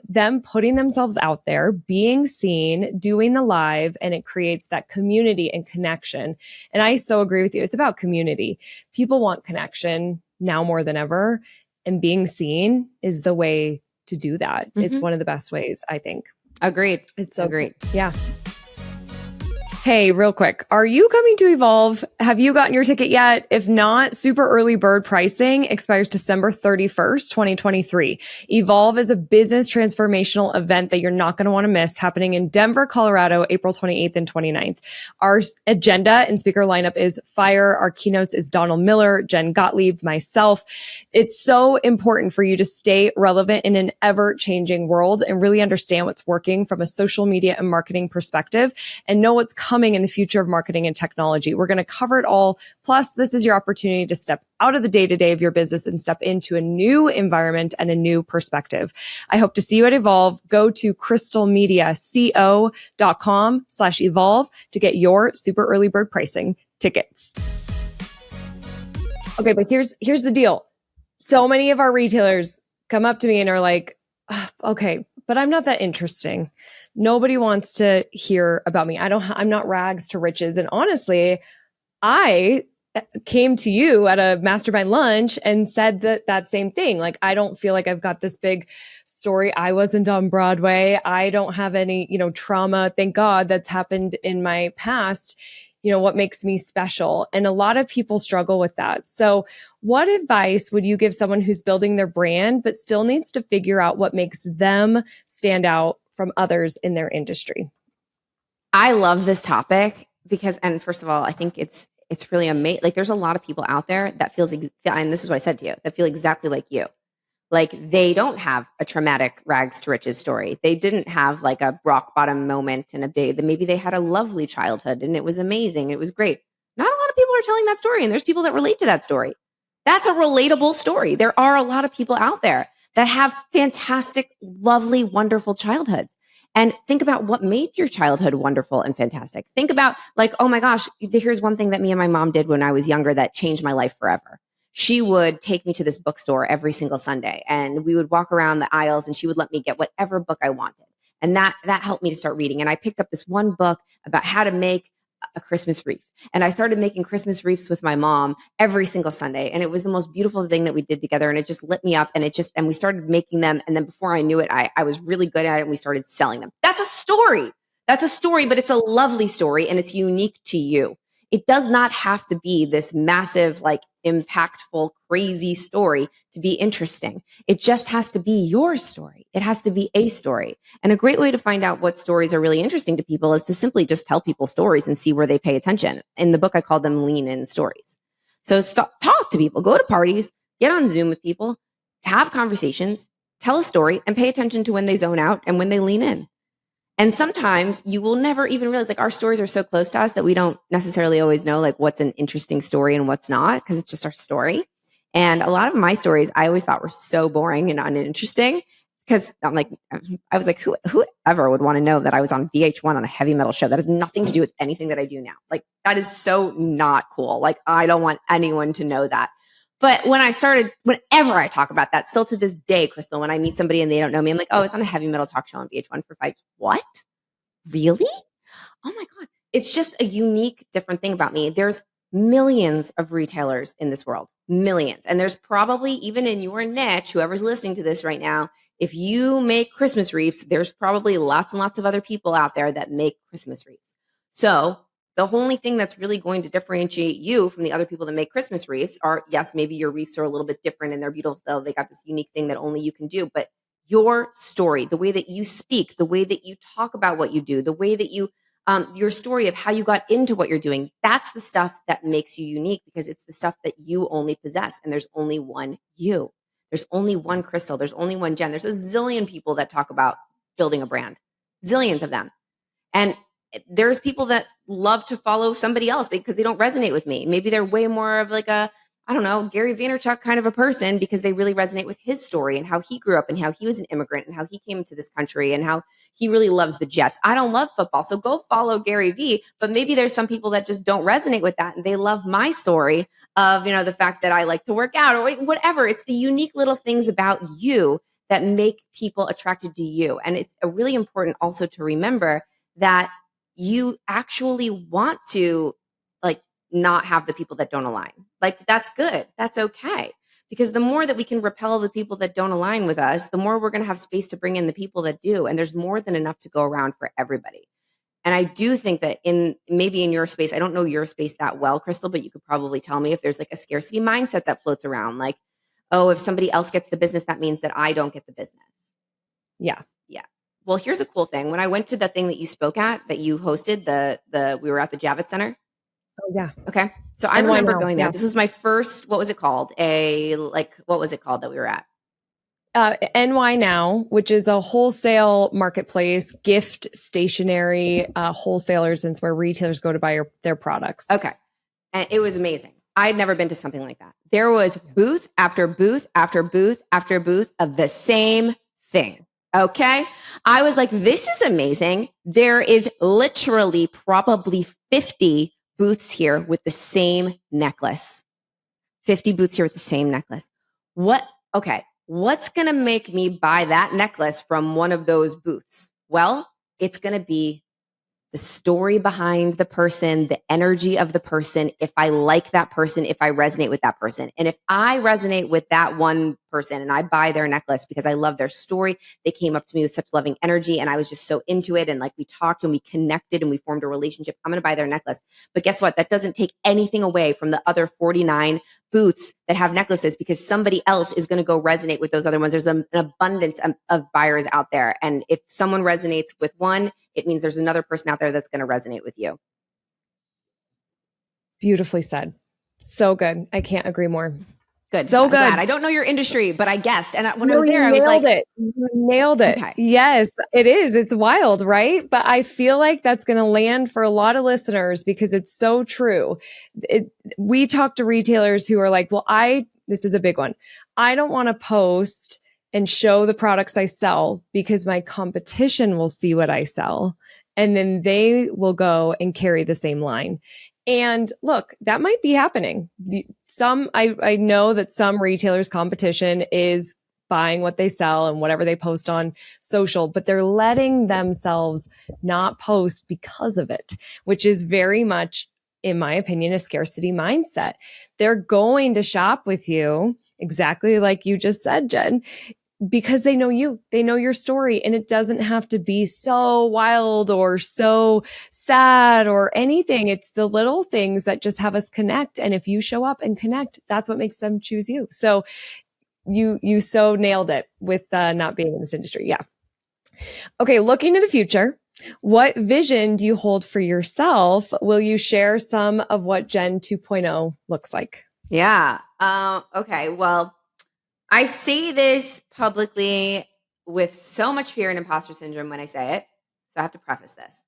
them putting themselves out there, being seen, doing the live, and it creates that community and connection. And I so agree with you. It's about community. People want connection now more than ever. And being seen is the way to do that. Mm-hmm. It's one of the best ways, I think. Agreed. It's so agreed. Yeah. Hey, real quick. Are you coming to Evolve? Have you gotten your ticket yet? If not, super early bird pricing expires December 31st, 2023. Evolve is a business transformational event that you're not going to want to miss, happening in Denver, Colorado, April 28th and 29th. Our agenda and speaker lineup is fire. Our keynotes is Donald Miller, Jen Gottlieb, myself. It's so important for you to stay relevant in an ever-changing world and really understand what's working from a social media and marketing perspective and know what's coming in the future of marketing and technology. We're going to cover it all. Plus, this is your opportunity to step out of the day-to-day of your business and step into a new environment and a new perspective. I hope to see you at Evolve. Go to crystalmediaco.com/evolve to get your super early bird pricing tickets. Okay, but here's the deal. So many of our retailers come up to me and are like, oh, okay, but I'm not that interesting. Nobody wants to hear about me. I'm not rags to riches. And honestly, I came to you at a mastermind lunch and said that same thing. Like, I don't feel like I've got this big story. I wasn't on Broadway. I don't have any, trauma, thank God, that's happened in my past. What makes me special? And a lot of people struggle with that. So what advice would you give someone who's building their brand, but still needs to figure out what makes them stand out from others in their industry? I love this topic because, and first of all, I think it's really amazing. Like, there's a lot of people out there that and this is what I said to you, that feel exactly like you. Like, they don't have a traumatic rags to riches story. They didn't have like a rock bottom moment and maybe they had a lovely childhood and it was amazing. It was great. Not a lot of people are telling that story, and there's people that relate to that story. That's a relatable story. There are a lot of people out there that have fantastic, lovely, wonderful childhoods. And think about what made your childhood wonderful and fantastic. Think about, like, oh my gosh, here's one thing that me and my mom did when I was younger that changed my life forever. She would take me to this bookstore every single Sunday, and we would walk around the aisles, and she would let me get whatever book I wanted. And that helped me to start reading. And I picked up this one book about how to make a Christmas wreath. And I started making Christmas wreaths with my mom every single Sunday. And it was the most beautiful thing that we did together. And it just lit me up, and and we started making them. And then before I knew it, I was really good at it, and we started selling them. That's a story. That's a story, but it's a lovely story, and it's unique to you. It does not have to be this massive, like, impactful, crazy story to be interesting. It just has to be your story. It has to be a story. And a great way to find out what stories are really interesting to people is to simply just tell people stories and see where they pay attention. In the book, I call them lean in stories. So talk to people, go to parties, get on Zoom with people, have conversations, tell a story, and pay attention to when they zone out and when they lean in. And sometimes you will never even realize, like, our stories are so close to us that we don't necessarily always know, like, what's an interesting story and what's not, because it's just our story. And a lot of my stories I always thought were so boring and uninteresting, because I was like, whoever would want to know that I was on VH1 on a heavy metal show? That has nothing to do with anything that I do now. Like, that is so not cool. Like, I don't want anyone to know that. But whenever I talk about that, still to this day, Crystal, when I meet somebody and they don't know me, I'm like, oh, it's on a heavy metal talk show on VH1 for 5. What? Really? Oh my God. It's just a unique, different thing about me. There's millions of retailers in this world, millions. And there's probably, even in your niche, whoever's listening to this right now, if you make Christmas wreaths, there's probably lots and lots of other people out there that make Christmas wreaths. So the only thing that's really going to differentiate you from the other people that make Christmas wreaths are, yes, maybe your wreaths are a little bit different and they're beautiful. They got this unique thing that only you can do. But your story, the way that you speak, the way that you talk about what you do, the way that you, your story of how you got into what you're doing, that's the stuff that makes you unique, because it's the stuff that you only possess. And there's only one you. There's only one Crystal. There's only one Jen. There's a zillion people that talk about building a brand, zillions of them. And there's people that love to follow somebody else because they don't resonate with me. Maybe they're way more of like a, I don't know, Gary Vaynerchuk kind of a person, because they really resonate with his story and how he grew up and how he was an immigrant and how he came to this country and how he really loves the Jets. I don't love football, so go follow Gary V. But maybe there's some people that just don't resonate with that, and they love my story of, the fact that I like to work out or whatever. It's the unique little things about you that make people attracted to you. And it's really important also to remember that you actually want to, like, not have the people that don't align. Like, that's good. That's okay. Because the more that we can repel the people that don't align with us, the more we're going to have space to bring in the people that do. And there's more than enough to go around for everybody. And I do think that maybe in your space, I don't know your space that well, Crystal, but you could probably tell me if there's like a scarcity mindset that floats around. Like, oh, if somebody else gets the business, that means that I don't get the business. Yeah. Yeah. Well, here's a cool thing. When I went to the thing that you spoke at, that you hosted, we were at the Javits Center. Oh, yeah. Okay. So I remember going there. Yeah. This was my first, what was it called? What was it called that we were at? NY Now, which is a wholesale marketplace, gift stationery, wholesalers, and it's where retailers go to buy their products. Okay. And it was amazing. I'd never been to something like that. There was booth after booth after booth after booth of the same thing. Okay. I was like, this is amazing. There is literally probably 50 booths here with the same necklace. 50 booths here with the same necklace. What? Okay. What's going to make me buy that necklace from one of those booths? Well, it's going to be the story behind the person, the energy of the person, if I like that person, if I resonate with that person. And if I resonate with that one person and I buy their necklace because I love their story, they came up to me with such loving energy and I was just so into it. And like we talked and we connected and we formed a relationship, I'm going to buy their necklace. But guess what? That doesn't take anything away from the other 49 booths that have necklaces, because somebody else is going to go resonate with those other ones. There's an abundance of buyers out there. And if someone resonates with one, it means there's another person out there that's going to resonate with you. Beautifully said. So good. I can't agree more. Good. So I'm good. glad. I don't know your industry, but I guessed. And when I was there, I was like, you nailed it. Okay. Yes, it is. It's wild, right? But I feel like that's going to land for a lot of listeners because it's so true. We talk to retailers who are like, well, this is a big one. I don't want to post and show the products I sell because my competition will see what I sell. And then they will go and carry the same line. And look, that might be happening. I know that some retailers' competition is buying what they sell and whatever they post on social, but they're letting themselves not post because of it, which is very much, in my opinion, a scarcity mindset. They're going to shop with you exactly like you just said, Jen, because they know you, they know your story, and it doesn't have to be so wild or so sad or anything. It's the little things that just have us connect. And if you show up and connect, that's what makes them choose you. So you so nailed it with not being in this industry. Yeah. Okay. Looking to the future, what vision do you hold for yourself? Will you share some of what Jen 2.0 looks like? Yeah. Okay. Well, I say this publicly with so much fear and imposter syndrome when I say it. So I have to preface this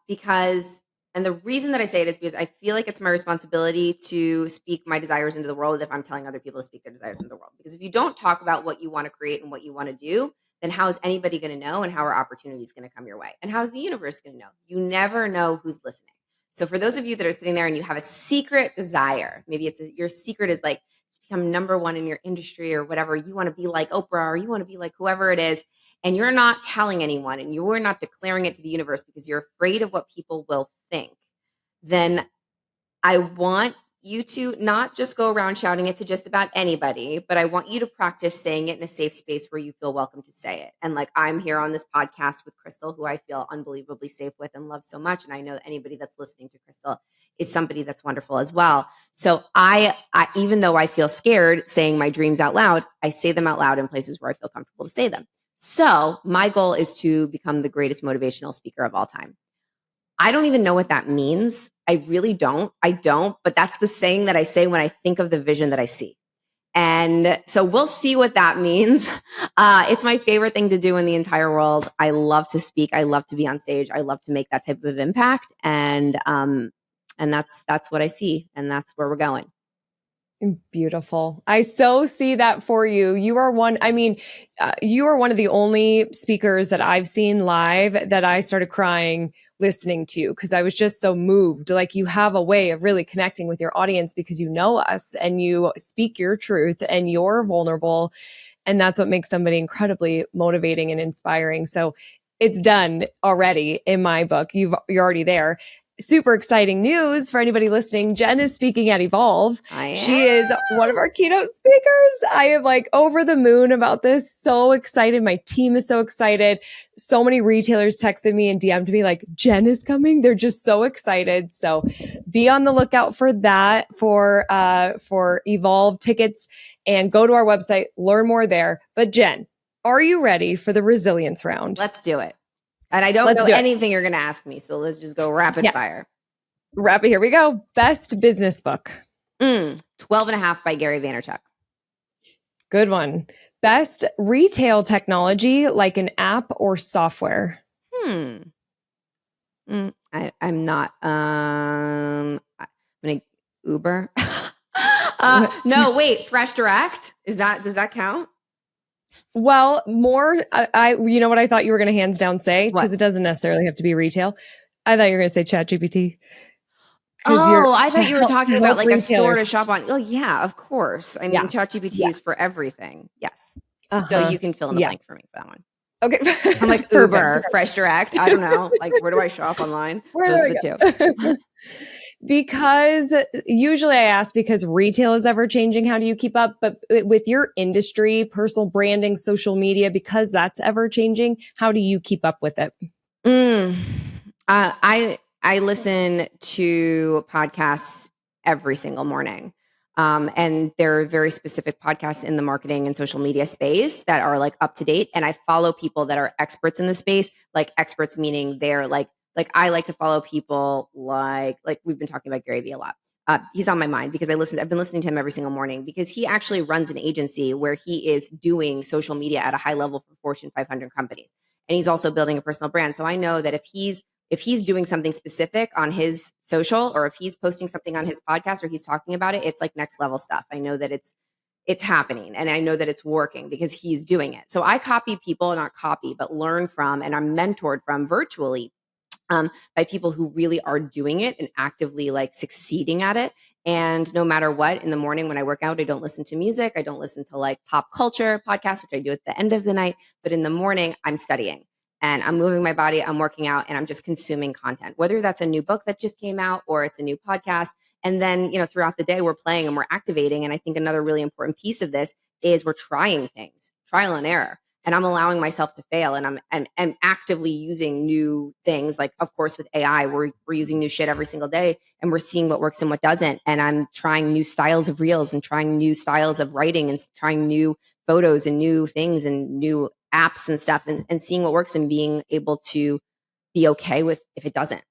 because, and the reason that I say it is because I feel like it's my responsibility to speak my desires into the world if I'm telling other people to speak their desires into the world. Because if you don't talk about what you want to create and what you want to do, then how is anybody going to know, and how are opportunities going to come your way? And how is the universe going to know? You never know who's listening. So for those of you that are sitting there and you have a secret desire, maybe your secret is like, become number one in your industry or whatever, you want to be like Oprah or you want to be like whoever it is, and you're not telling anyone and you're not declaring it to the universe because you're afraid of what people will think, then I want you to not just go around shouting it to just about anybody, but I want you to practice saying it in a safe space where you feel welcome to say it. And like I'm here on this podcast with Crystal, who I feel unbelievably safe with and love so much. And I know that anybody that's listening to Crystal is somebody that's wonderful as well. So I even though I feel scared saying my dreams out loud, I say them out loud in places where I feel comfortable to say them. So my goal is to become the greatest motivational speaker of all time. I don't even know what that means. I really don't. I don't. But that's the saying that I say when I think of the vision that I see. And so we'll see what that means. It's my favorite thing to do in the entire world. I love to speak. I love to be on stage. I love to make that type of impact. And that's what I see. And that's where we're going. Beautiful. I so see that for you. You are one of the only speakers that I've seen live that I started crying listening to, because I was just so moved. Like, you have a way of really connecting with your audience because you know us and you speak your truth and you're vulnerable. And that's what makes somebody incredibly motivating and inspiring. So it's done already in my book. You're already there. Super exciting news for anybody listening. Jen is speaking at Evolve. She is one of our keynote speakers. I am like over the moon about this. So excited. My team is so excited. So many retailers texted me and DM'd me like, Jen is coming. They're just so excited. So be on the lookout for that, for Evolve tickets, and go to our website, learn more there. But Jen, are you ready for the resilience round? Let's do it. And I don't know anything you're going to ask me, so let's just go rapid fire. Rapid, here we go. Best business book. 12 and a Half by Gary Vaynerchuk. Good one. Best retail technology, like an app or software. I'm not. I'm going to Uber. No, wait. Fresh Direct. Does that count? Well, more, you know what I thought you were going to hands down say? Because it doesn't necessarily have to be retail. I thought you were going to say ChatGPT. because you're I to thought you were talking to about help like a store retailers. to shop on. Oh, yeah, of course. I mean, Yeah. ChatGPT Yeah. is for everything. Yes. So Uh-huh. you can fill in the Yeah. blank for me for that one. Okay. I'm like Perfect. Uber, Fresh Direct. I don't know. Like, where do I shop online? Where Those are do the I two. go? Because usually I ask because retail is ever changing. How do you keep up? But with your industry, personal branding, social media, because that's ever changing, how do you keep up with it? Mm. I listen to podcasts every single morning. And there are very specific podcasts in the marketing and social media space that are like up to date. And I follow people that are experts in the space, like experts meaning they're like I like to follow people like we've been talking about Gary Vee a lot. He's on my mind because I've been listening to him every single morning because he actually runs an agency where he is doing social media at a high level for Fortune 500 companies. And he's also building a personal brand. So I know that if he's doing something specific on his social, or if he's posting something on his podcast, or he's talking about it, it's like next level stuff. I know that it's happening, and I know that it's working because he's doing it. So I copy people, not copy, but learn from, and I'm mentored from virtually, by people who really are doing it and actively like succeeding at it. And no matter what, in the morning when I work out, I don't listen to music. I don't listen to like pop culture podcasts, which I do at the end of the night. But in the morning, I'm studying and I'm moving my body, I'm working out, and I'm just consuming content, whether that's a new book that just came out or it's a new podcast. And then, throughout the day, we're playing and we're activating. And I think another really important piece of this is we're trying things, trial and error, and I'm allowing myself to fail, and I'm actively using new things. Like, of course, with AI, we're using new shit every single day, and we're seeing what works and what doesn't. And I'm trying new styles of reels and trying new styles of writing and trying new photos and new things and new apps and stuff, and seeing what works and being able to be okay with if it doesn't,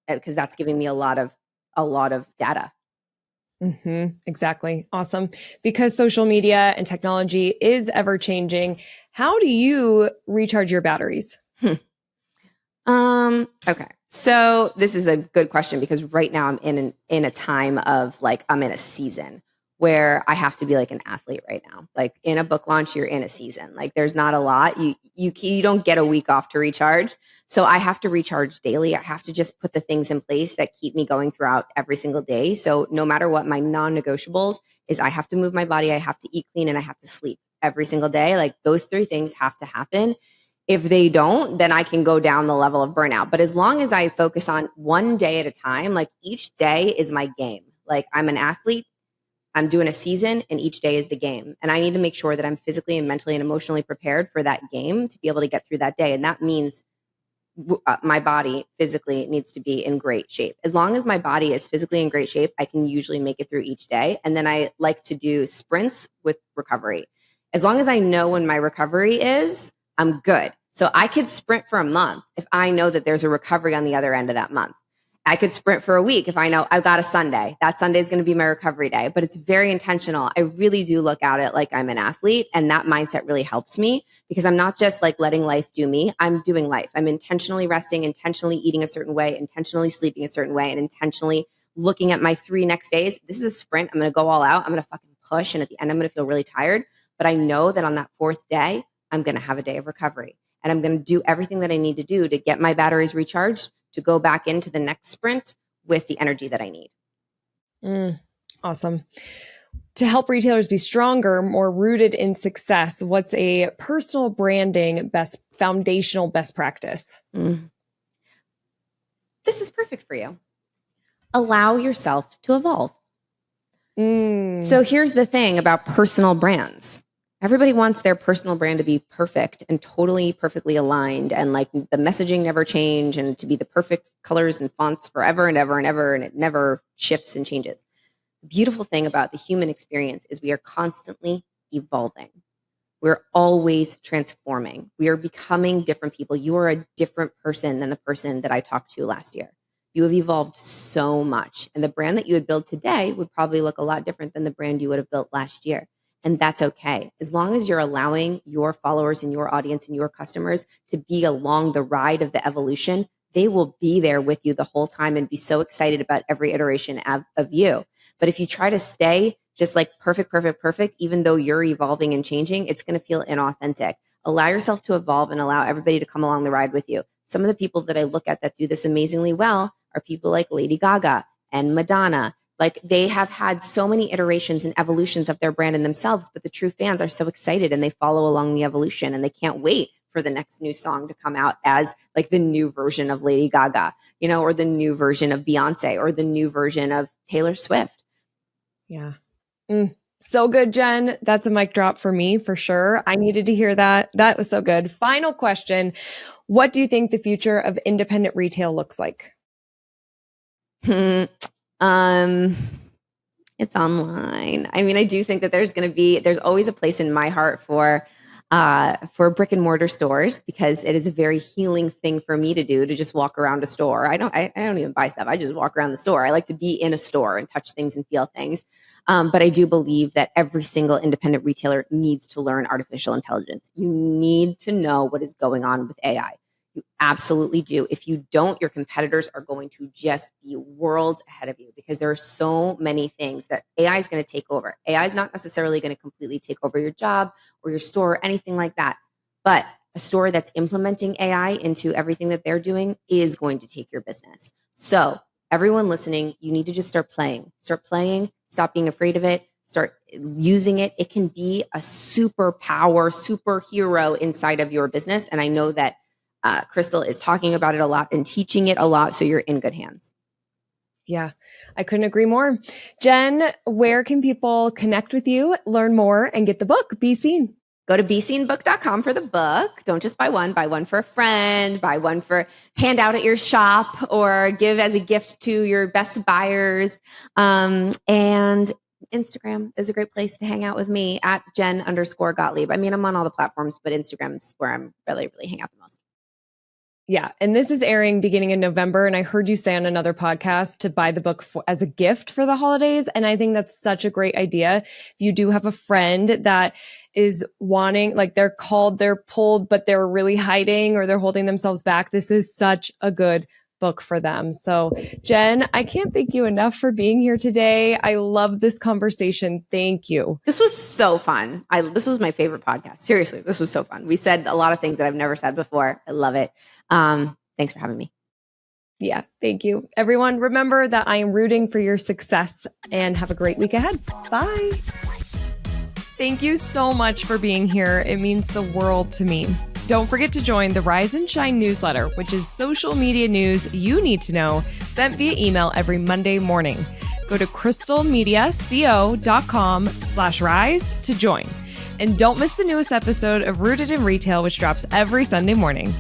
because that's giving me a lot of data. Exactly. Awesome. Because social media and technology is ever changing, how do you recharge your batteries? Okay. So this is a good question because right now I'm in a time of like I'm in a season where I have to be like an athlete right now. Like in a book launch, you're in a season. Like there's not a lot. You don't get a week off to recharge. So I have to recharge daily. I have to just put the things in place that keep me going throughout every single day. So no matter what, my non-negotiables is I have to move my body, I have to eat clean, and I have to sleep every single day. Like those three things have to happen. If they don't, then I can go down the level of burnout. But as long as I focus on one day at a time, like each day is my game. Like I'm an athlete, I'm doing a season, and each day is the game. And I need to make sure that I'm physically and mentally and emotionally prepared for that game to be able to get through that day. And that means my body physically needs to be in great shape. As long as my body is physically in great shape, I can usually make it through each day. And then I like to do sprints with recovery. As long as I know when my recovery is, I'm good. So I could sprint for a month if I know that there's a recovery on the other end of that month. I could sprint for a week if I know I've got a Sunday. That Sunday is going to be my recovery day, but it's very intentional. I really do look at it like I'm an athlete, and that mindset really helps me because I'm not just like letting life do me. I'm doing life. I'm intentionally resting, intentionally eating a certain way, intentionally sleeping a certain way, and intentionally looking at my 3 next days. This is a sprint. I'm going to go all out. I'm going to fucking push. And at the end, I'm going to feel really tired. But I know that on that 4th day, I'm going to have a day of recovery. And I'm going to do everything that I need to do to get my batteries recharged to go back into the next sprint with the energy that I need. Awesome. To help retailers be stronger, more rooted in success, what's a personal branding foundational best practice? This is perfect for you. Allow yourself to evolve. So here's the thing about personal brands. Everybody wants their personal brand to be perfect and totally perfectly aligned, and like the messaging never change, and to be the perfect colors and fonts forever and ever and ever, and it never shifts and changes. The beautiful thing about the human experience is we are constantly evolving. We're always transforming. We are becoming different people. You are a different person than the person that I talked to last year. You have evolved so much. And the brand that you would build today would probably look a lot different than the brand you would have built last year. And that's okay. As long as you're allowing your followers and your audience and your customers to be along the ride of the evolution, they will be there with you the whole time and be so excited about every iteration of you. But if you try to stay just like perfect, even though you're evolving and changing, it's going to feel inauthentic. Allow yourself to evolve and allow everybody to come along the ride with you. Some of the people that I look at that do this amazingly well are people like Lady Gaga and Madonna. Like they have had so many iterations and evolutions of their brand and themselves, but the true fans are so excited and they follow along the evolution and they can't wait for the next new song to come out as like the new version of Lady Gaga, or the new version of Beyonce or the new version of Taylor Swift. Yeah. So good, Jen. That's a mic drop for me for sure. I needed to hear that. That was so good. Final question. What do you think the future of independent retail looks like? It's online. I mean, I do think that there's always a place in my heart for brick and mortar stores, because it is a very healing thing for me to do, to just walk around a store. I don't even buy stuff. I just walk around the store. I like to be in a store and touch things and feel things. But I do believe that every single independent retailer needs to learn artificial intelligence. You need to know what is going on with AI. You absolutely do. If you don't, your competitors are going to just be worlds ahead of you, because there are so many things that AI is going to take over. AI is not necessarily going to completely take over your job or your store or anything like that. But a store that's implementing AI into everything that they're doing is going to take your business. So everyone listening, you need to just start playing. Stop being afraid of it. Start using it. It can be a superhero inside of your business. And I know that Crystal is talking about it a lot and teaching it a lot. So you're in good hands. Yeah, I couldn't agree more. Jen, where can people connect with you, learn more, and get the book, Be Seen? Go to beseenbook.com for the book. Don't just buy one for a friend, buy one for hand out at your shop, or give as a gift to your best buyers. And Instagram is a great place to hang out with me at Jen_Gottlieb. I mean, I'm on all the platforms, but Instagram's where I'm really hang out the most. Yeah. And this is airing beginning in November. And I heard you say on another podcast to buy the book as a gift for the holidays. And I think that's such a great idea. If you do have a friend that is wanting, like they're pulled, but they're really hiding or they're holding themselves back, this is such a good book for them. So Jen, I can't thank you enough for being here today. I love this conversation. Thank you. This was so fun. This was my favorite podcast. Seriously, this was so fun. We said a lot of things that I've never said before. I love it. Thanks for having me. Yeah, thank you. Everyone, remember that I am rooting for your success, and have a great week ahead. Bye. Thank you so much for being here. It means the world to me. Don't forget to join the Rise and Shine newsletter, which is social media news you need to know, sent via email every Monday morning. Go to crystalmediaco.com/rise to join. And don't miss the newest episode of Rooted in Retail, which drops every Sunday morning.